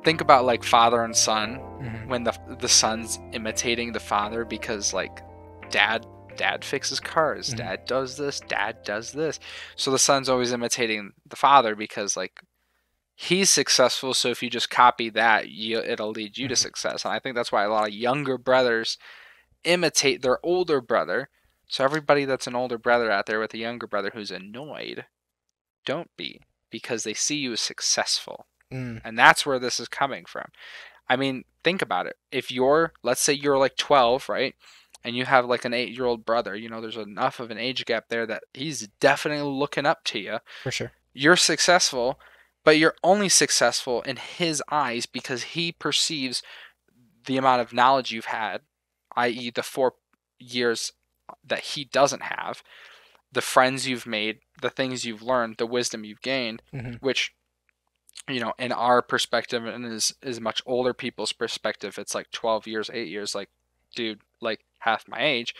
think about like father and son Hmm. when the son's imitating the father because like dad fixes cars, Hmm. dad does this, dad does this. So the son's always imitating the father because like he's successful, so if you just copy that, it'll lead you to Hmm. success. And I think that's why a lot of younger brothers imitate their older brother. So everybody that's an older brother out there with a younger brother who's annoyed, don't be, because they see you as successful. Mm. And that's where this is coming from. I mean, think about it. If let's say you're like 12, right? And you have like an 8-year-old brother, there's enough of an age gap there that he's definitely looking up to you. For sure. You're successful, but you're only successful in his eyes because he perceives the amount of knowledge you've had, i.e., the 4 years that he doesn't have, the friends you've made, the things you've learned, the wisdom you've gained, Hmm. which in our perspective and is much older people's perspective, it's like 12 years, 8 years, like, dude, like half my age.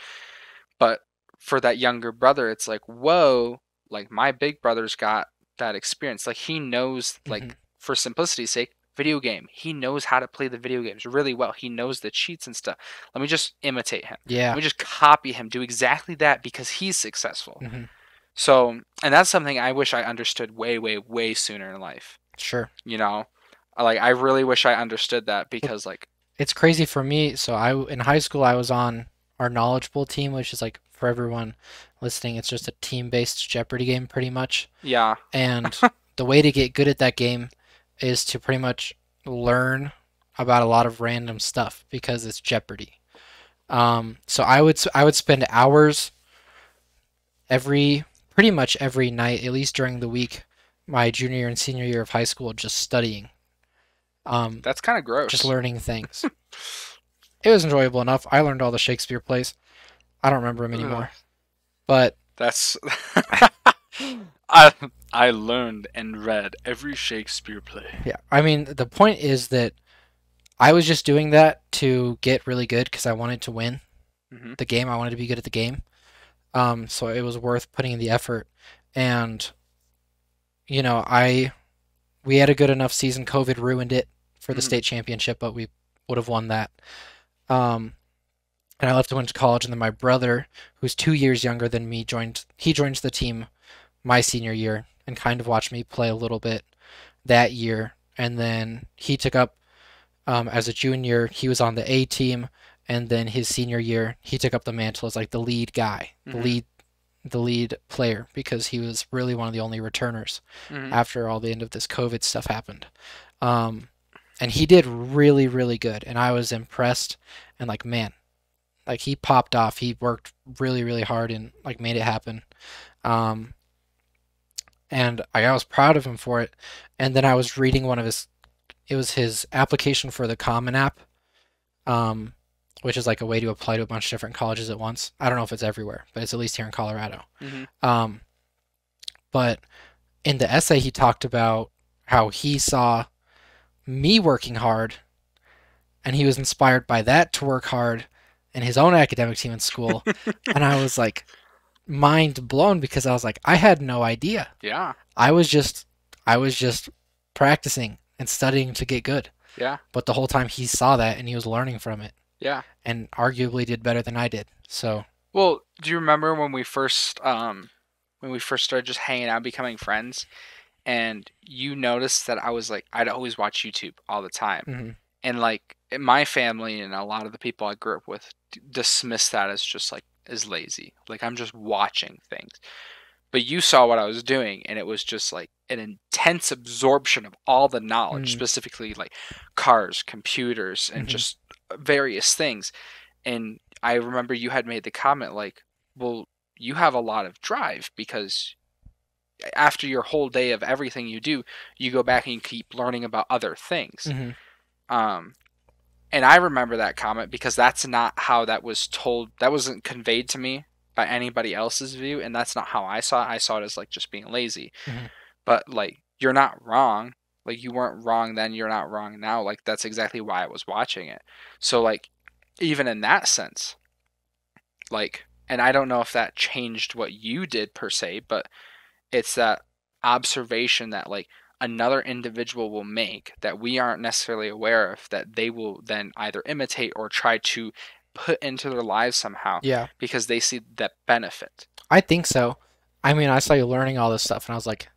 But for that younger brother, it's like, whoa, like my big brother's got that experience. Like he knows, Hmm. like for simplicity's sake, video game. He knows how to play the video games really well. He knows the cheats and stuff. Let me just imitate him. Let Yeah. me just copy him, do exactly that because he's successful. Hmm. So, and that's something I wish I understood way, way, way sooner in life. Sure. You know, like I really wish I understood that Well, because, like, it's crazy for me. So in high school I was on our knowledgeable team, which is like for everyone listening, it's just a team-based Jeopardy game pretty much. yeah, And the way to get good at that game is to pretty much learn about a lot of random stuff because it's Jeopardy. So I would spend hours every pretty much every night, at least during the week, my junior and senior year of high school, just studying, that's kind of just gross. learning things. It was enjoyable enough. I learned all the Shakespeare plays. I don't remember them Ugh, anymore, but that's I I learned and read every Shakespeare play. yeah, I mean the point is that I was just doing that to get really good because I wanted to win Hmm. the game. I wanted to be good at the game. So it was worth putting in the effort. And I we had a good enough season. COVID ruined it for the Hmm. state championship, but we would have won that. Um, and I left to went to college, and then my brother, who's 2 years younger than me, joined. He joined the team my senior year and kind of watched me play a little bit that year. And then he took up as a junior. He was on the A team, and then his senior year, he took up the mantle as like the lead guy, Hmm. the lead player, because he was really one of the only returners Hmm. after all the end of this COVID stuff happened. Um, and he did really, really good, and I was impressed. And like, man, like he popped off. He worked really, really hard and like made it happen. Um, and I was proud of him for it. And then I was reading one of his. It was his application for the Common App, um, which is like a way to apply to a bunch of different colleges at once. I don't know if it's everywhere, but it's at least here in Colorado. Hmm. Um, but in the essay, he talked about how he saw me working hard, and he was inspired by that to work hard in his own academic team in school. And I was like mind blown because I was like, I had no idea. Yeah, I was just I was just practicing and studying to get good. yeah, But the whole time he saw that and he was learning from it yeah. and arguably did better than I did. So, Well, do you remember when we first started just hanging out, becoming friends, and you noticed that I was like, I'd always watch YouTube all the time, mhm, and like my family and a lot of the people I grew up with dismiss that as just like as lazy. Like I'm just watching things. But you saw what I was doing, and it was just like an intense absorption of all the knowledge, mhm, specifically like cars, computers, and mhm, just various things. And I remember you had made the comment like, well, you have a lot of drive because after your whole day of everything you do, you go back and you keep learning about other things. mhm, Um, and I remember that comment because that's not how that was told. That wasn't conveyed to me by anybody else's view, and that's not how I saw it. I saw it as like just being lazy. mhm. But like, you're not wrong. Like you weren't wrong then, you're not wrong now. Like that's exactly why I was watching it. So like, even in that sense, like, and I don't know if that changed what you did per se, but it's that observation that like, another individual will make that we aren't necessarily aware of, that they will then either imitate or try to put into their lives somehow Yeah, because they see that benefit. I think so. I mean, I started learning all this stuff, and I was like,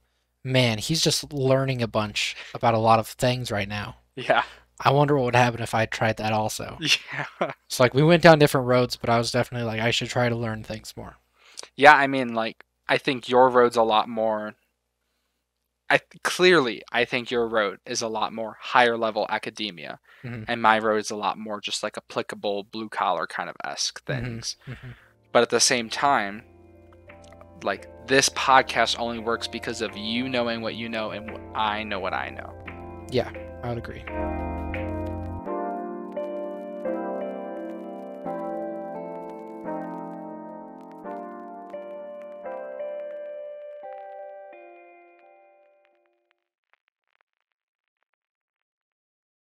man, he's just learning a bunch about a lot of things right now. Yeah. I wonder what would happen if I tried that also. Yeah. So like we went down different roads, but I was definitely like I should try to learn things more. Yeah, I mean, like, I think your road's a lot more. I think your road is a lot more higher level academia, Hmm. and my road is a lot more just like applicable blue collar kind of esque Hmm. things. Hmm. But at the same time, like, this podcast only works because of you knowing what you know and I know what I know. Yeah, I would agree.